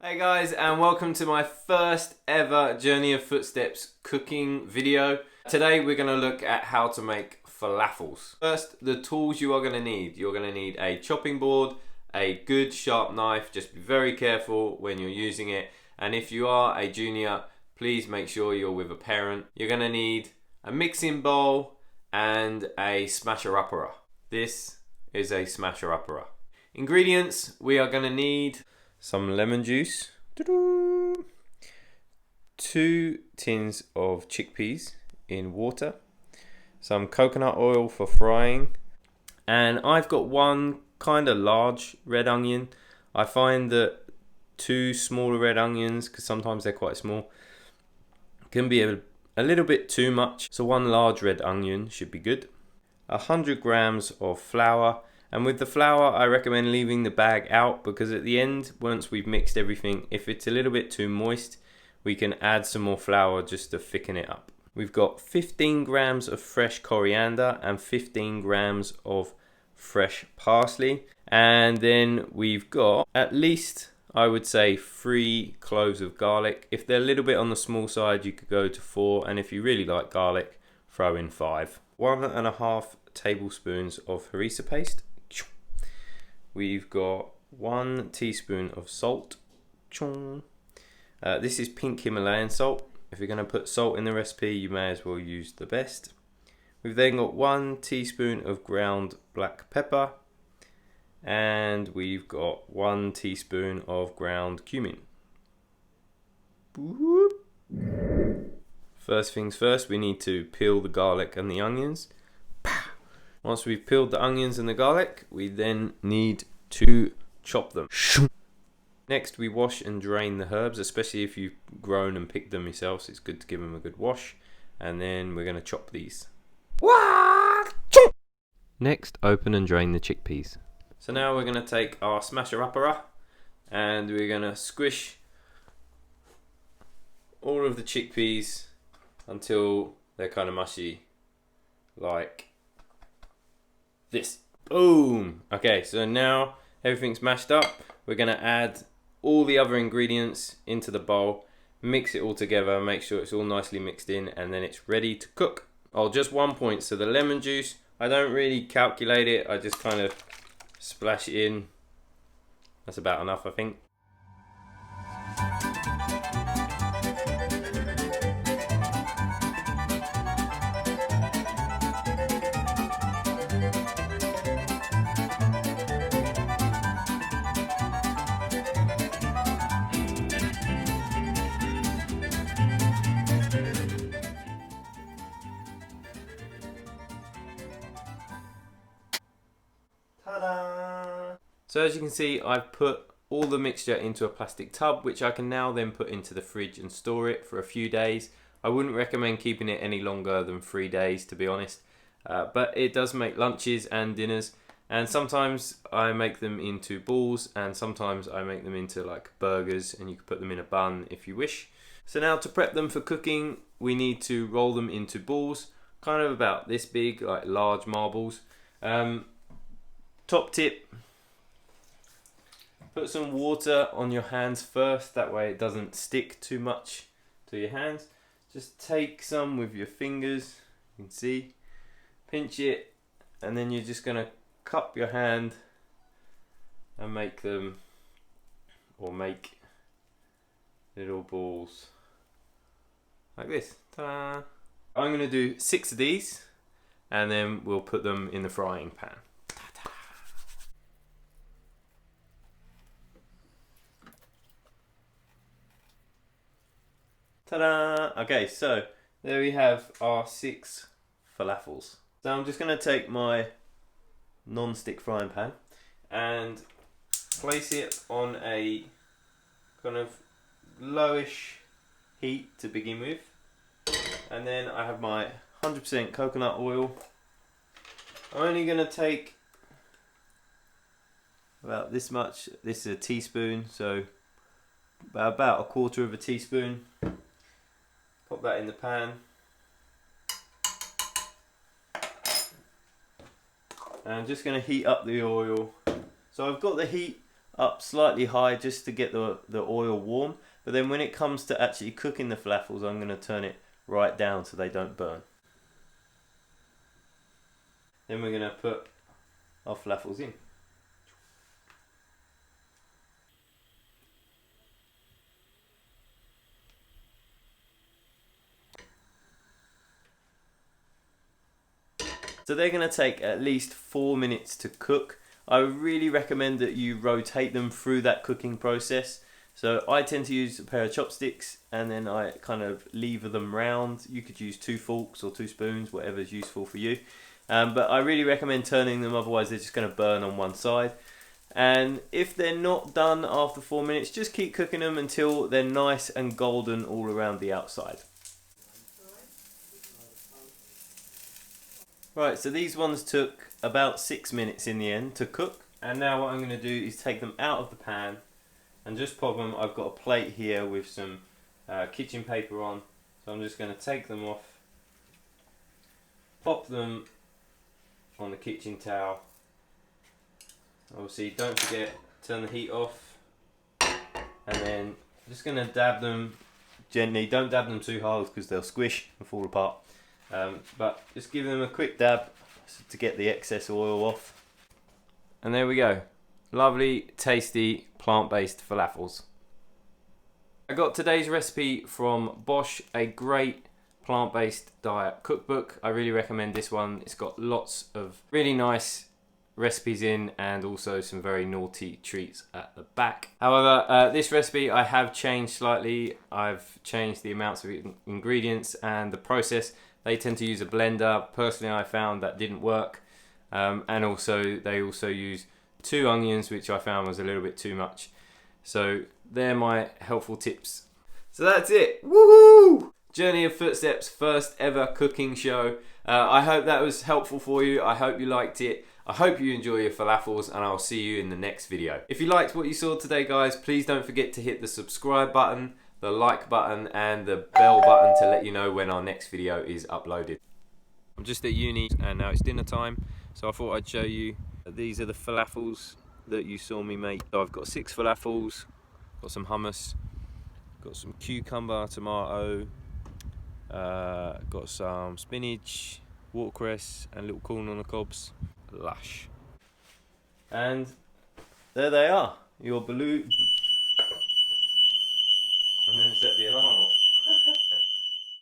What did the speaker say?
Hey guys, and welcome to my first ever Journey of Footsteps cooking video. Today we're going to look at how to make falafels. First, the tools you are going to need. You're going to need a chopping board, a good sharp knife. Just be very careful when you're using it. And if you are a junior, please make sure you're with a parent. You're going to need a mixing bowl and a smasher-upperer. This is a smasher-upperer. Ingredients, we are going to need some lemon juice, 2 tins of chickpeas in water, some coconut oil for frying, and I've got one kind of large red onion. I find that 2 smaller red onions, because sometimes they're quite small, can be a little bit too much, so 1 large red onion should be good. 100 grams of flour. And with the flour, I recommend leaving the bag out, because at the end, once we've mixed everything, if it's a little bit too moist, we can add some more flour just to thicken it up. We've got 15 grams of fresh coriander and 15 grams of fresh parsley. And then we've got at least, I would say, 3 cloves of garlic. If they're a little bit on the small side, you could go to 4. And if you really like garlic, throw in 5. 1.5 tablespoons of harissa paste. We've got 1 teaspoon of salt. This is Pink Himalayan salt. If you're going to put salt in the recipe, you may as well use the best. We've then got 1 teaspoon of ground black pepper. And we've got 1 teaspoon of ground cumin. First things first, we need to peel the garlic and the onions. Once we've peeled the onions and the garlic, we then need to chop them. Next, we wash and drain the herbs, especially if you've grown and picked them yourselves. It's good to give them a good wash. And then we're going to chop these. Next, open and drain the chickpeas. So now we're going to take our smasher-upperer and we're going to squish all of the chickpeas until they're kind of mushy, like this. Boom! Okay, so now everything's mashed up. We're going to add all the other ingredients into the bowl, mix it all together, make sure it's all nicely mixed in, and then it's ready to cook. Oh, just 1 point. So the lemon juice, I don't really calculate it. I just kind of splash it in. That's about enough, I think. Ta-da! So as you can see, I've put all the mixture into a plastic tub, which I can now then put into the fridge and store it for a few days. I wouldn't recommend keeping it any longer than 3 days, to be honest, but it does make lunches and dinners, and sometimes I make them into balls and sometimes I make them into like burgers, and you can put them in a bun if you wish. So now to prep them for cooking, we need to roll them into balls, kind of about this big, like large marbles. Top tip, put some water on your hands first, that way it doesn't stick too much to your hands. Just take some with your fingers, you can see, pinch it, and then you're just going to cup your hand and make them, or make little balls like this. Ta-da! I'm going to do 6 of these and then we'll put them in the frying pan. Ta-da! Okay, so there we have our 6 falafels. So I'm just going to take my non-stick frying pan and place it on a kind of lowish heat to begin with. And then I have my 100% coconut oil. I'm only going to take about this much. This is a teaspoon, so about 1/4 of a teaspoon. Pop that in the pan. And I'm just going to heat up the oil. So I've got the heat up slightly high just to get the oil warm. But then when it comes to actually cooking the falafels, I'm going to turn it right down so they don't burn. Then we're going to put our falafels in. So they're going to take at least 4 minutes to cook. I really recommend that you rotate them through that cooking process. So I tend to use a pair of chopsticks and then I kind of lever them round. You could use 2 forks or 2 spoons, whatever is useful for you. But I really recommend turning them, otherwise they're just going to burn on one side. And if they're not done after 4 minutes, just keep cooking them until they're nice and golden all around the outside. Right, so these ones took about 6 minutes in the end to cook. And now what I'm going to do is take them out of the pan and just pop them. I've got a plate here with some kitchen paper on. So I'm just going to take them off, pop them on the kitchen towel. Obviously don't forget, turn the heat off. And then I'm just going to dab them gently. Don't dab them too hard because they'll squish and fall apart. But just give them a quick dab to get the excess oil off. And there we go. Lovely, tasty, plant-based falafels. I got today's recipe from Bosch, a great plant-based diet cookbook. I really recommend this one. It's got lots of really nice recipes in and also some very naughty treats at the back. However, this recipe I have changed slightly. I've changed the amounts of ingredients and the process. They tend to use a blender. Personally, I found that didn't work. And also, they also use 2 onions, which I found was a little bit too much. So they're my helpful tips. So that's it. Woohoo! Journey of Footsteps, first ever cooking show. I hope that was helpful for you. I hope you liked it. I hope you enjoy your falafels, and I'll see you in the next video. If you liked what you saw today, guys, please don't forget to hit the subscribe button, the like button and the bell button to let you know when our next video is uploaded. I'm just at uni and now it's dinner time, so I thought I'd show you. These are the falafels that you saw me make. So I've got 6 falafels, got some hummus, got some cucumber, tomato, got some spinach, watercress and little corn on the cobs. Lush. And there they are, your balloon. And then set the alarm off.